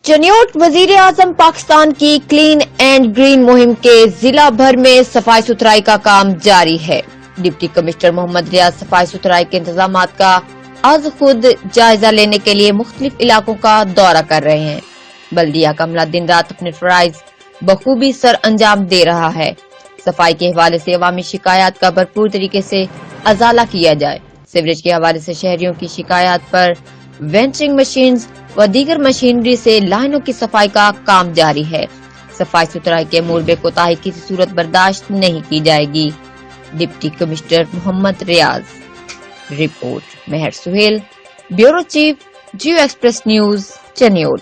चनियोट वजीर आजम पाकिस्तान की clean and green मुहिम के जिला भर में सफाई सुथराई का काम जारी है। डिप्टी कमिश्नर मोहम्मद रियाज सफाई सुथराई के इंतजामात का आज खुद जायजा लेने के लिए मुख्तलिफ इलाकों का दौरा कर रहे हैं। बल्दिया का अमला दिन रात अपने फराइज बखूबी सर अंजाम दे रहा है। सफाई के हवाले से अवामी शिकायत का भरपूर तरीके से अजाला किया जाए। सीवरेज के हवाले से शहरियों की शिकायत पर वेंचरिंग मशीन व दीगर मशीनरी से लाइनों की सफाई का काम जारी है। सफाई सुथराई के अमूर में कोताही किसी सूरत बर्दाश्त नहीं की जाएगी। डिप्टी कमिश्नर मोहम्मद रियाज। रिपोर्ट मेहर सुहेल, ब्यूरो चीफ, जियो एक्सप्रेस न्यूज, चनियोट।